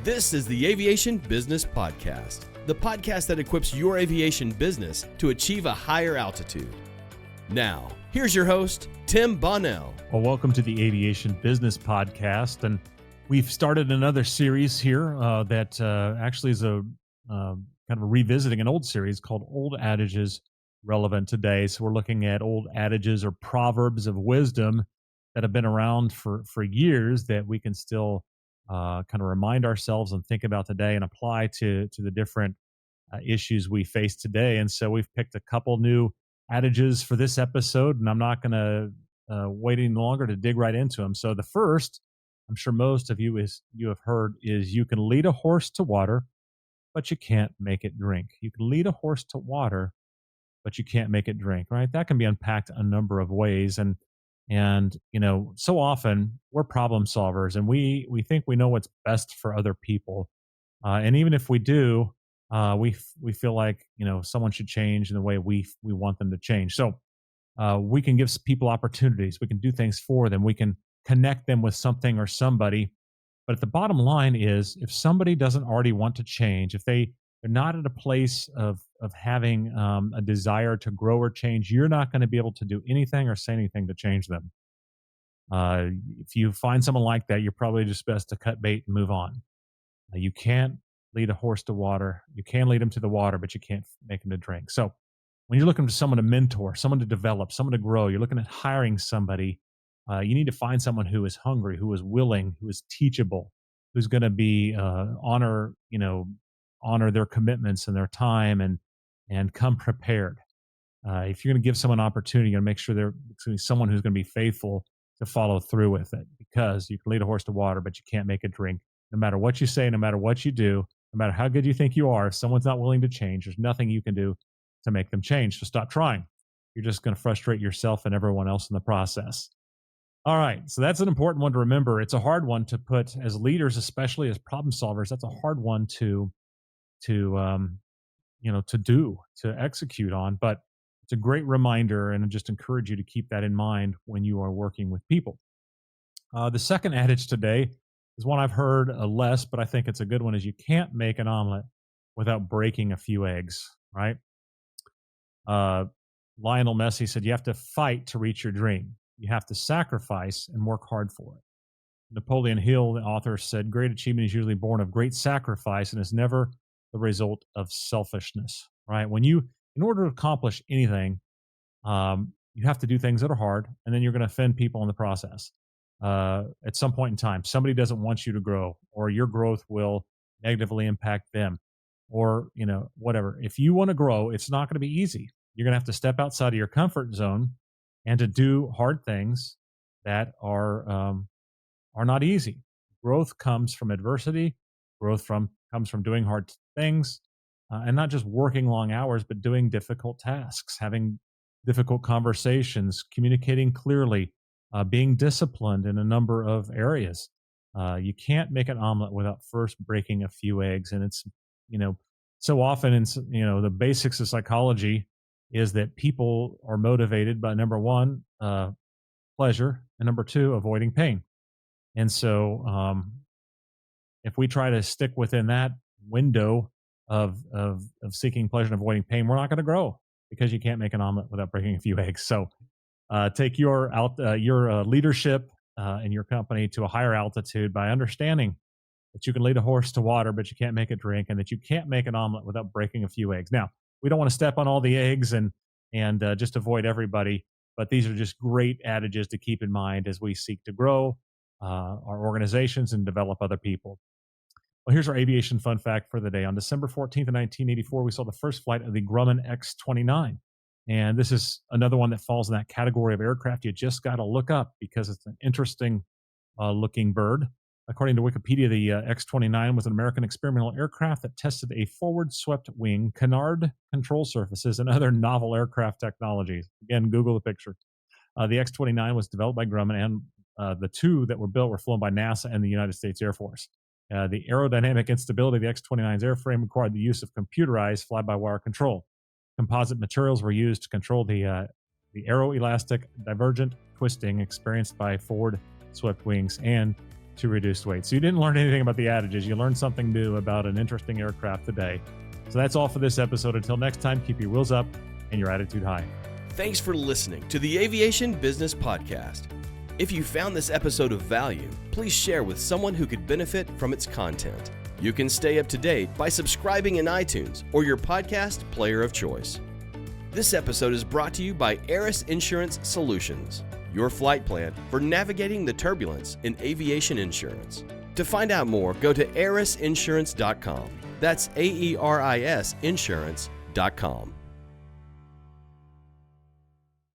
This is the Aviation Business Podcast, the podcast that equips your aviation business to achieve a higher altitude. Now, here's your host, Tim Bonnell. Well, welcome to the Aviation Business Podcast, and we've started another series here that actually is a kind of a revisiting an old series called Old Adages, relevant today. So we're looking at old adages or proverbs of wisdom that have been around for years that we can still kind of remind ourselves and think about today and apply to the different issues we face today. And so we've picked a couple new adages for this episode, and I'm not going to wait any longer to dig right into them. So the first, I'm sure most of you have heard, is you can lead a horse to water, but you can't make it drink. You can lead a horse to water, but you can't make it drink, right? That can be unpacked a number of ways. And you know, so often we're problem solvers, and we think we know what's best for other people. And even if we do, we feel like, you know, someone should change in the way we want them to change. So we can give people opportunities. We can do things for them. We can connect them with something or somebody. But the bottom line is, if somebody doesn't already want to change, if they're not at a place of having a desire to grow or change, you're not going to be able to do anything or say anything to change them. If you find someone like that, you're probably just best to cut bait and move on. You can't lead a horse to water. You can lead them to the water, but you can't make them to drink. So when you're looking for someone to mentor, someone to develop, someone to grow, you're looking at hiring somebody, you need to find someone who is hungry, who is willing, who is teachable, who's going to be honor their commitments and their time and come prepared. If you're going to give someone an opportunity, you're going to make sure there's going to be someone who's going to be faithful to follow through with it, because you can lead a horse to water, but you can't make it drink. No matter what you say, no matter what you do, no matter how good you think you are, if someone's not willing to change, there's nothing you can do to make them change. So stop trying. You're just going to frustrate yourself and everyone else in the process. All right. So that's an important one to remember. It's a hard one to put as leaders, especially as problem solvers. That's a hard one to execute on, but it's a great reminder, and I just encourage you to keep that in mind when you are working with people. The second adage today is one I've heard less, but I think it's a good one, is you can't make an omelet without breaking a few eggs, right? Lionel Messi said, you have to fight to reach your dream. You have to sacrifice and work hard for it. Napoleon Hill, the author, said, great achievement is usually born of great sacrifice and is never the result of selfishness, right? In order to accomplish anything, you have to do things that are hard, and then you're going to offend people in the process. At some point in time, somebody doesn't want you to grow, or your growth will negatively impact them, or, you know, whatever. If you want to grow, it's not going to be easy. You're going to have to step outside of your comfort zone and to do hard things that are not easy. Growth comes from adversity. Comes from doing hard things, and not just working long hours, but doing difficult tasks, having difficult conversations, communicating clearly, being disciplined in a number of areas. You can't make an omelet without first breaking a few eggs. And it's, you know, so often the basics of psychology is that people are motivated by, number one, pleasure, and number two, avoiding pain. And so if we try to stick within that window of seeking pleasure and avoiding pain, we're not going to grow, because you can't make an omelet without breaking a few eggs. So take your leadership in your company to a higher altitude by understanding that you can lead a horse to water, but you can't make it drink, and that you can't make an omelet without breaking a few eggs. Now, we don't want to step on all the eggs and just avoid everybody, but these are just great adages to keep in mind as we seek to grow our organizations and develop other people. Well, here's our aviation fun fact for the day. On December 14th of 1984, we saw the first flight of the Grumman X-29. And this is another one that falls in that category of aircraft you just got to look up, because it's an interesting looking bird. According to Wikipedia, the X-29 was an American experimental aircraft that tested a forward-swept wing, canard control surfaces, and other novel aircraft technologies. Again, Google the picture. The X-29 was developed by Grumman, and the two that were built were flown by NASA and the United States Air Force. The aerodynamic instability of the X-29's airframe required the use of computerized fly-by-wire control. Composite materials were used to control the aeroelastic divergent twisting experienced by forward-swept wings, and to reduce weight. So you didn't learn anything about the adages. You learned something new about an interesting aircraft today. So that's all for this episode. Until next time, keep your wheels up and your attitude high. Thanks for listening to the Aviation Business Podcast. If you found this episode of value, please share with someone who could benefit from its content. You can stay up to date by subscribing in iTunes or your podcast player of choice. This episode is brought to you by Aris Insurance Solutions, your flight plan for navigating the turbulence in aviation insurance. To find out more, go to arisinsurance.com. That's AERIS insurance.com.